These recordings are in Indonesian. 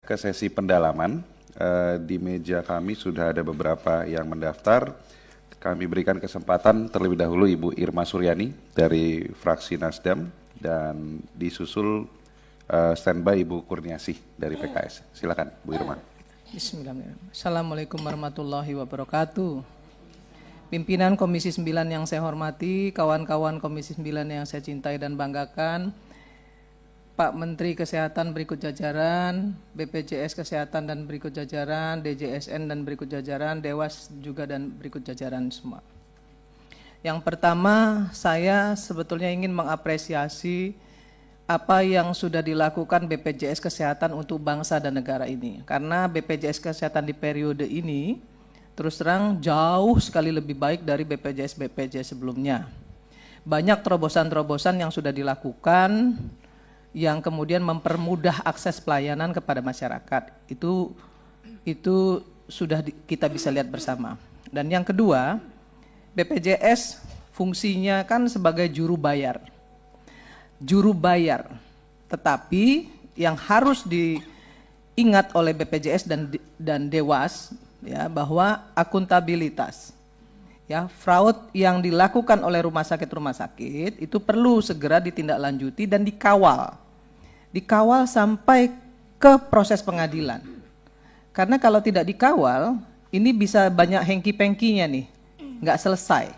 Ke sesi pendalaman, di meja kami sudah ada beberapa yang mendaftar. Kami berikan kesempatan terlebih dahulu Ibu Irma Suryani dari fraksi Nasdem dan disusul standby Ibu Kurniasih dari PKS. Silakan Bu Irma. Bismillahirrahmanirrahim. Assalamualaikum warahmatullahi wabarakatuh. Pimpinan Komisi 9 yang saya hormati, kawan-kawan Komisi 9 yang saya cintai dan banggakan, Pak Menteri Kesehatan berikut jajaran, BPJS Kesehatan dan berikut jajaran, DJSN dan berikut jajaran, Dewas juga dan berikut jajaran semua. Yang pertama, saya sebetulnya ingin mengapresiasi apa yang sudah dilakukan BPJS Kesehatan untuk bangsa dan negara ini. Karena BPJS Kesehatan di periode ini, terus terang jauh sekali lebih baik dari BPJS sebelumnya. Banyak terobosan-terobosan yang sudah dilakukan, yang kemudian mempermudah akses pelayanan kepada masyarakat. Itu sudah kita bisa lihat bersama. Dan yang kedua, BPJS fungsinya kan sebagai juru bayar. Juru bayar. Tetapi yang harus diingat oleh BPJS dan Dewas ya, bahwa akuntabilitas. Ya, fraud yang dilakukan oleh rumah sakit itu perlu segera ditindaklanjuti dan dikawal sampai ke proses pengadilan. Karena kalau tidak dikawal, ini bisa banyak hengki-pengkinya nih, nggak selesai.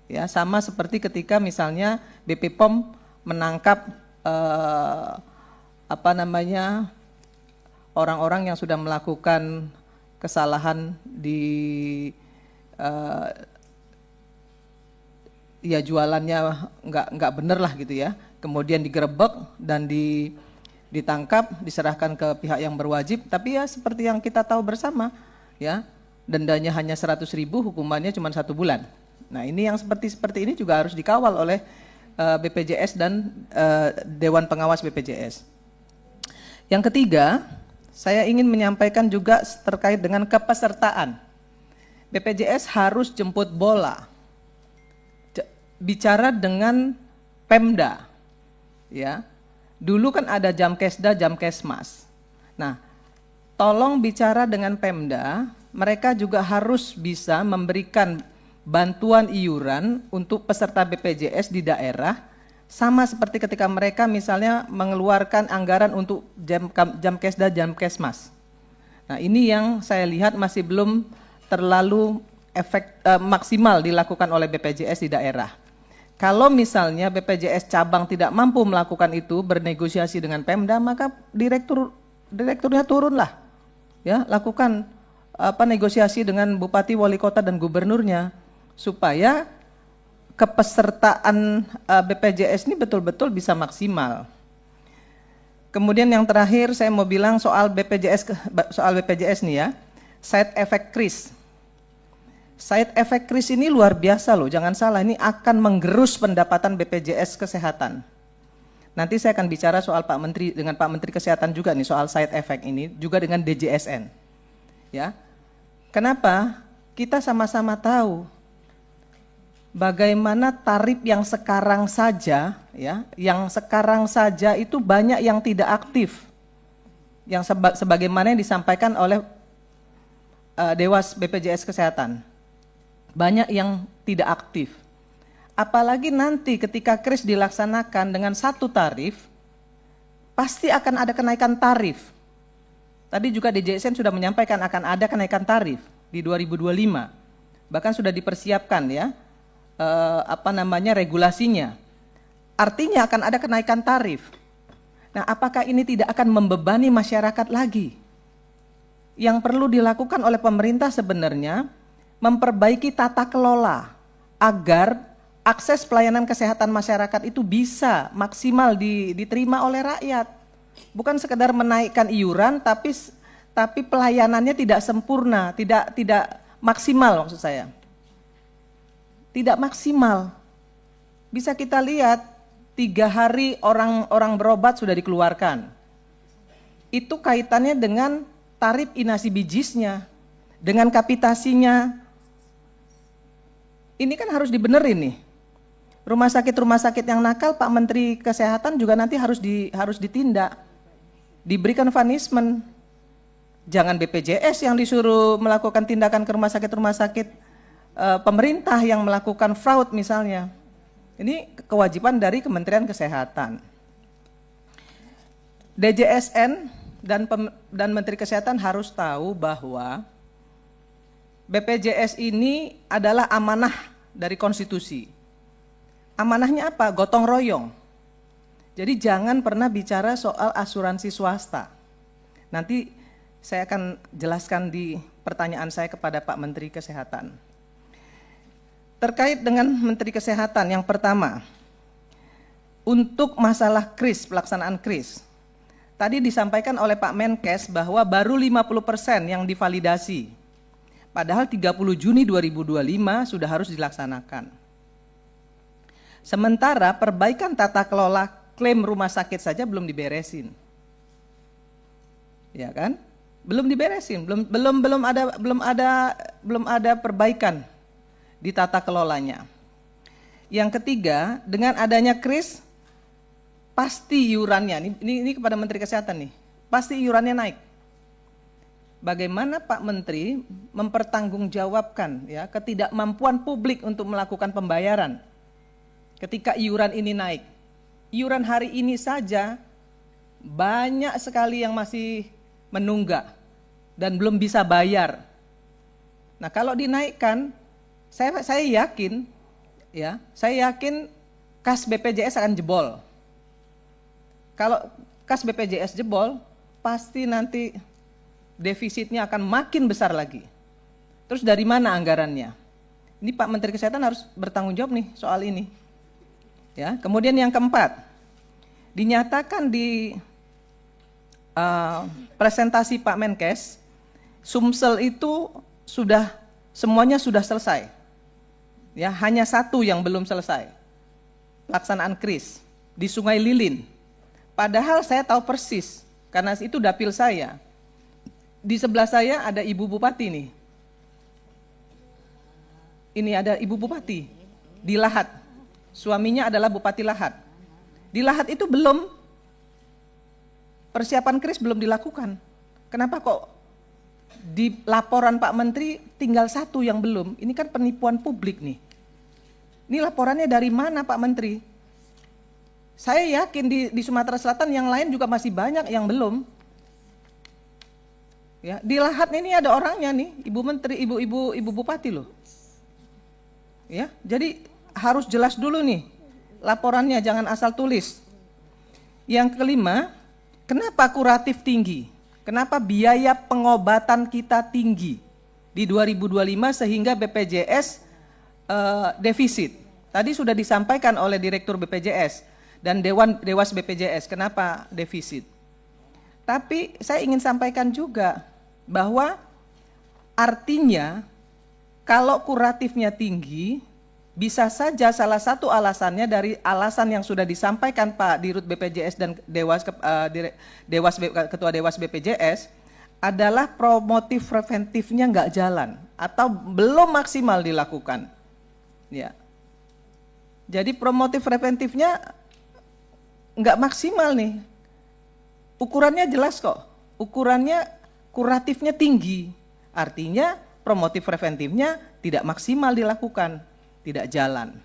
Ya, sama seperti ketika misalnya BP POM menangkap orang-orang yang sudah melakukan kesalahan di ya jualannya nggak bener lah gitu ya, kemudian digerebek dan ditangkap, diserahkan ke pihak yang berwajib, tapi ya seperti yang kita tahu bersama ya, dendanya hanya 100.000, hukumannya cuma 1 bulan. Nah ini yang seperti ini juga harus dikawal oleh BPJS dan Dewan Pengawas BPJS. Yang ketiga, saya ingin menyampaikan juga terkait dengan kepesertaan. BPJS harus jemput bola. Bicara dengan Pemda, ya. Dulu kan ada Jamkesda, Jamkesmas. Nah, tolong bicara dengan Pemda, mereka juga harus bisa memberikan bantuan iuran untuk peserta BPJS di daerah, sama seperti ketika mereka misalnya mengeluarkan anggaran untuk Jamkesda, Jamkesmas. Nah, ini yang saya lihat masih belum terlalu maksimal dilakukan oleh BPJS di daerah. Kalau misalnya BPJS cabang tidak mampu melakukan itu, bernegosiasi dengan Pemda, maka direkturnya turunlah, ya, lakukan negosiasi dengan bupati, wali kota dan gubernurnya supaya kepesertaan BPJS ini betul-betul bisa maksimal. Kemudian yang terakhir saya mau bilang soal BPJS nih ya, side effect kris. Side effect kris ini luar biasa loh, jangan salah, ini akan menggerus pendapatan BPJS Kesehatan. Nanti saya akan bicara soal Pak Menteri dengan Pak Menteri Kesehatan juga nih soal side effect ini, juga dengan DJSN. Ya. Kenapa? Kita sama-sama tahu bagaimana tarif yang sekarang saja ya, itu banyak yang tidak aktif. Yang sebagaimana yang disampaikan oleh Dewas BPJS Kesehatan. Banyak yang tidak aktif. Apalagi nanti ketika kris dilaksanakan dengan satu tarif, pasti akan ada kenaikan tarif. Tadi juga DJSN sudah menyampaikan akan ada kenaikan tarif di 2025. Bahkan sudah dipersiapkan ya, regulasinya. Artinya akan ada kenaikan tarif. Nah, apakah ini tidak akan membebani masyarakat lagi? Yang perlu dilakukan oleh pemerintah sebenarnya memperbaiki tata kelola agar akses pelayanan kesehatan masyarakat itu bisa maksimal diterima oleh rakyat. Bukan sekedar menaikkan iuran tapi pelayanannya tidak sempurna, tidak maksimal maksud saya. Tidak maksimal. Bisa kita lihat 3 hari orang berobat sudah dikeluarkan. Itu kaitannya dengan tarif inasi bijisnya, dengan kapitasinya. Ini kan harus dibenerin nih. Rumah sakit yang nakal, Pak Menteri Kesehatan juga nanti harus ditindak. Diberikan punishment. jangan BPJS yang disuruh melakukan tindakan ke rumah sakit pemerintah yang melakukan fraud misalnya. Ini kewajiban dari Kementerian Kesehatan. DJSN dan Menteri Kesehatan harus tahu bahwa BPJS ini adalah amanah dari konstitusi. Amanahnya apa? Gotong royong. Jadi jangan pernah bicara soal asuransi swasta. Nanti saya akan jelaskan di pertanyaan saya kepada Pak Menteri Kesehatan. Terkait dengan Menteri Kesehatan, yang pertama, untuk masalah KRIS, pelaksanaan KRIS, tadi disampaikan oleh Pak Menkes bahwa baru 50% yang divalidasi, padahal 30 Juni 2025 sudah harus dilaksanakan. Sementara perbaikan tata kelola klaim rumah sakit saja belum diberesin. Ya kan? Belum diberesin, belum ada perbaikan di tata kelolanya. Yang ketiga, dengan adanya KRIS, pasti iurannya, ini kepada Menteri Kesehatan nih, pasti iurannya naik. Bagaimana Pak Menteri mempertanggungjawabkan ya ketidakmampuan publik untuk melakukan pembayaran ketika iuran ini naik. Iuran hari ini saja banyak sekali yang masih menunggak dan belum bisa bayar. Nah, kalau dinaikkan, saya yakin kas BPJS akan jebol. Kalau kas BPJS jebol, pasti nanti defisitnya akan makin besar lagi. Terus dari mana anggarannya? Ini Pak Menteri Kesehatan harus bertanggung jawab nih soal ini. Ya, kemudian yang keempat, dinyatakan di presentasi Pak Menkes, Sumsel itu semuanya sudah selesai. Ya, hanya satu yang belum selesai, pelaksanaan KRIS di Sungai Lilin. Padahal saya tahu persis, karena itu dapil saya. Di sebelah saya ada Ibu Bupati nih. Ini ada Ibu Bupati di Lahat. Suaminya adalah Bupati Lahat. Di Lahat itu belum, persiapan KRIS belum dilakukan. Kenapa kok di laporan Pak Menteri tinggal satu yang belum? Ini kan penipuan publik nih. Ini laporannya dari mana Pak Menteri? Saya yakin di Sumatera Selatan yang lain juga masih banyak yang belum. Ya, di Lahat ini ada orangnya nih, Ibu Menteri, Ibu Bupati loh. Ya, jadi harus jelas dulu nih laporannya, jangan asal tulis. Yang kelima, kenapa kuratif tinggi? Kenapa biaya pengobatan kita tinggi di 2025 sehingga BPJS defisit? Tadi sudah disampaikan oleh Direktur BPJS dan Dewas BPJS, kenapa defisit? Tapi saya ingin sampaikan juga bahwa artinya kalau kuratifnya tinggi, bisa saja salah satu alasannya dari alasan yang sudah disampaikan Pak Dirut BPJS dan Ketua Dewas BPJS adalah promotif preventifnya nggak jalan atau belum maksimal dilakukan. Ya. Jadi promotif preventifnya nggak maksimal nih. Ukurannya jelas kok. Ukurannya kuratifnya tinggi. Artinya promotif preventifnya tidak maksimal dilakukan, tidak jalan.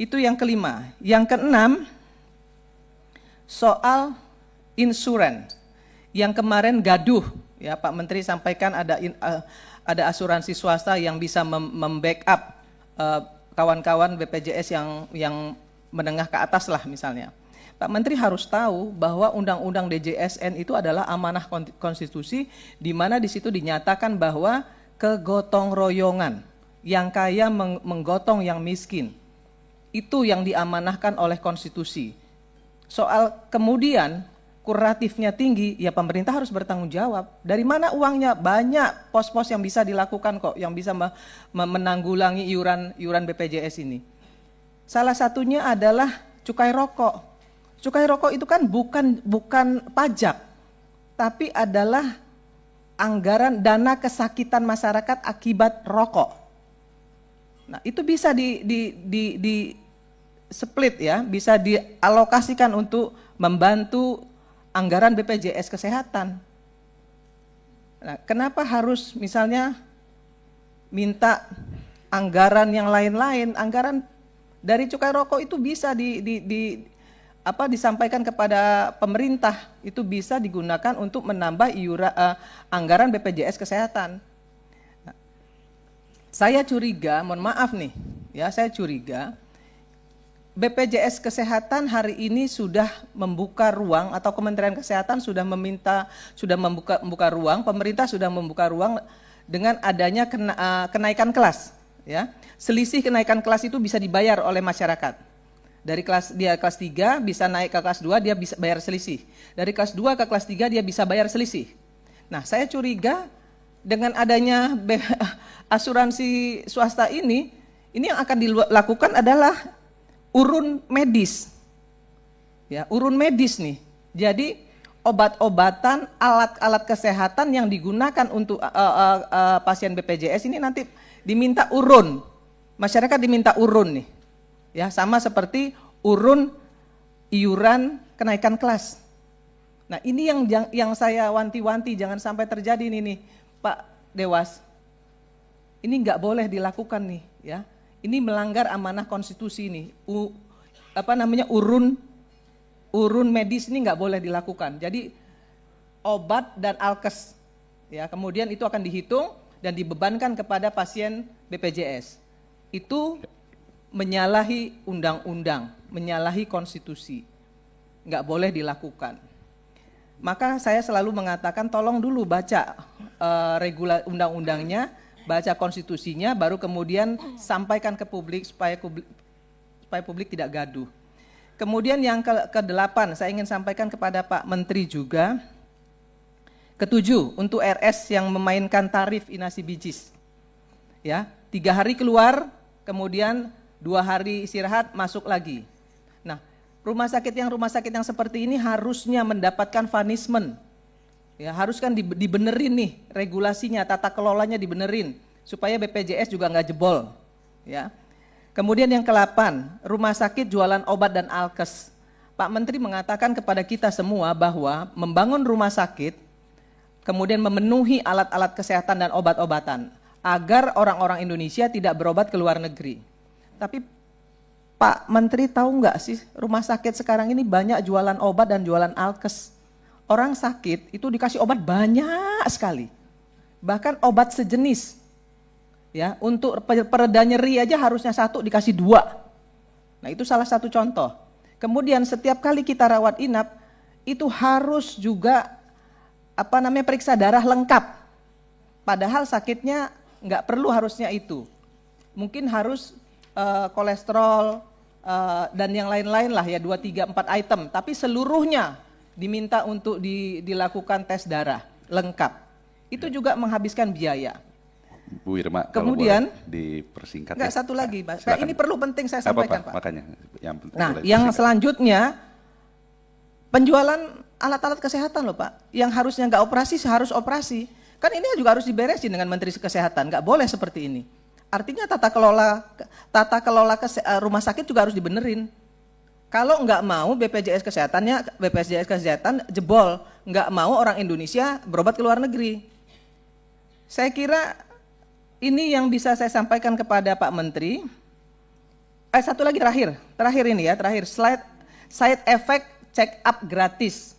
Itu yang kelima. Yang keenam, soal insurans. Yang kemarin gaduh, ya Pak Menteri sampaikan ada asuransi swasta yang bisa membackup kawan-kawan BPJS yang menengah ke atas lah misalnya. Pak Menteri harus tahu bahwa Undang-Undang DJSN itu adalah amanah konstitusi di mana di situ dinyatakan bahwa kegotong royongan, yang kaya menggotong yang miskin. Itu yang diamanahkan oleh konstitusi. Soal kemudian kuratifnya tinggi, ya pemerintah harus bertanggung jawab. Dari mana uangnya? Banyak pos-pos yang bisa dilakukan kok, yang bisa menanggulangi iuran BPJS ini. Salah satunya adalah cukai rokok. Cukai rokok itu kan bukan pajak, tapi adalah anggaran dana kesakitan masyarakat akibat rokok. Nah, itu bisa di split ya, bisa dialokasikan untuk membantu anggaran BPJS Kesehatan. Nah, kenapa harus misalnya minta anggaran yang lain-lain? Anggaran dari cukai rokok itu bisa disampaikan kepada pemerintah, itu bisa digunakan untuk menambah anggaran BPJS Kesehatan. Nah, saya curiga, mohon maaf nih, ya saya curiga BPJS Kesehatan hari ini sudah membuka ruang atau Kementerian Kesehatan sudah membuka ruang, pemerintah sudah membuka ruang dengan adanya kenaikan kelas, ya. Selisih kenaikan kelas itu bisa dibayar oleh masyarakat. Dari kelas 3 bisa naik ke kelas 2 dia bisa bayar selisih. Dari kelas 2 ke kelas 3 dia bisa bayar selisih. Nah, saya curiga dengan adanya asuransi swasta ini yang akan dilakukan adalah urun medis. Ya, urun medis nih. Jadi obat-obatan, alat-alat kesehatan yang digunakan untuk pasien BPJS ini nanti diminta urun. Masyarakat diminta urun nih. Ya, sama seperti urun iuran kenaikan kelas. Nah, ini yang saya wanti-wanti jangan sampai terjadi nih Pak Dewas. Ini nggak boleh dilakukan nih, ya. Ini melanggar amanah konstitusi nih. Urun medis ini nggak boleh dilakukan. Jadi obat dan alkes, ya, kemudian itu akan dihitung dan dibebankan kepada pasien BPJS. Itu menyalahi undang-undang, menyalahi konstitusi, nggak boleh dilakukan. Maka saya selalu mengatakan tolong dulu baca undang-undangnya, baca konstitusinya, baru kemudian sampaikan ke publik supaya publik tidak gaduh. Kemudian yang ke-8 saya ingin sampaikan kepada Pak Menteri juga. Ke-7 untuk RS yang memainkan tarif inasi bijis, ya, 3 hari keluar, kemudian 2 hari istirahat, masuk lagi. Nah, rumah sakit yang seperti ini harusnya mendapatkan punishment. Ya, harus kan dibenerin nih regulasinya, tata kelolanya dibenerin supaya BPJS juga nggak jebol. Ya. Kemudian yang ke-8, rumah sakit jualan obat dan alkes. Pak Menteri mengatakan kepada kita semua bahwa membangun rumah sakit, kemudian memenuhi alat-alat kesehatan dan obat-obatan agar orang-orang Indonesia tidak berobat ke luar negeri. Tapi Pak Menteri tahu nggak sih rumah sakit sekarang ini banyak jualan obat dan jualan alkes. Orang sakit itu dikasih obat banyak sekali. Bahkan obat sejenis. Ya, untuk pereda nyeri aja harusnya 1 dikasih 2. Nah, itu salah satu contoh. Kemudian setiap kali kita rawat inap itu harus juga periksa darah lengkap. Padahal sakitnya nggak perlu harusnya itu. Mungkin harus kolesterol dan yang lain-lain lah ya, 2, 3, 4 item. Tapi seluruhnya diminta untuk dilakukan tes darah lengkap. Itu juga menghabiskan biaya. Bu Irma, kemudian kalau boleh dipersingkat. Enggak, satu lagi, Pak. Nah, ini perlu penting saya sampaikan, Pak. Makanya yang selanjutnya penjualan alat-alat kesehatan loh, Pak. Yang harusnya nggak operasi harus operasi. Kan ini juga harus diberesin dengan Menteri Kesehatan. Nggak boleh seperti ini. Artinya tata kelola rumah sakit juga harus dibenerin. Kalau nggak mau BPJS Kesehatan jebol, nggak mau orang Indonesia berobat ke luar negeri. Saya kira ini yang bisa saya sampaikan kepada Pak Menteri. Satu lagi terakhir ini ya, side effect check up gratis.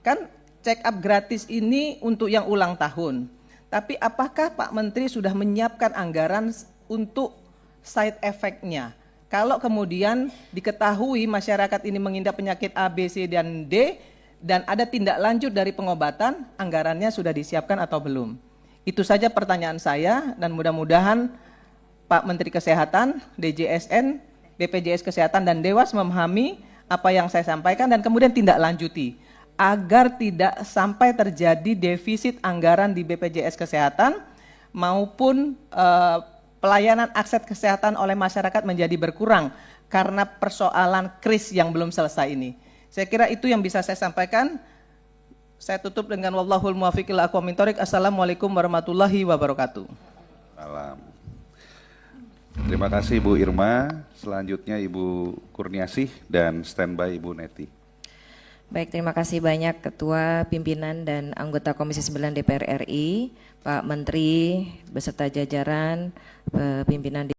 Kan check up gratis ini untuk yang ulang tahun. Tapi apakah Pak Menteri sudah menyiapkan anggaran untuk side effect-nya? Kalau kemudian diketahui masyarakat ini mengidap penyakit A, B, C, dan D, dan ada tindak lanjut dari pengobatan, anggarannya sudah disiapkan atau belum? Itu saja pertanyaan saya, dan mudah-mudahan Pak Menteri Kesehatan, DJSN, BPJS Kesehatan, dan Dewas memahami apa yang saya sampaikan dan kemudian tindak lanjuti, agar tidak sampai terjadi defisit anggaran di BPJS Kesehatan maupun pelayanan akses kesehatan oleh masyarakat menjadi berkurang karena persoalan kris yang belum selesai ini. Saya kira itu yang bisa saya sampaikan. Saya tutup dengan wallahul muwaffiq ila aqwamit thoriq. Assalamualaikum warahmatullahi wabarakatuh. Salam. Terima kasih Bu Irma. Selanjutnya Ibu Kurniasih dan standby Ibu Neti. Baik, terima kasih banyak Ketua, Pimpinan, dan anggota Komisi 9 DPR RI, Pak Menteri, beserta jajaran, pimpinan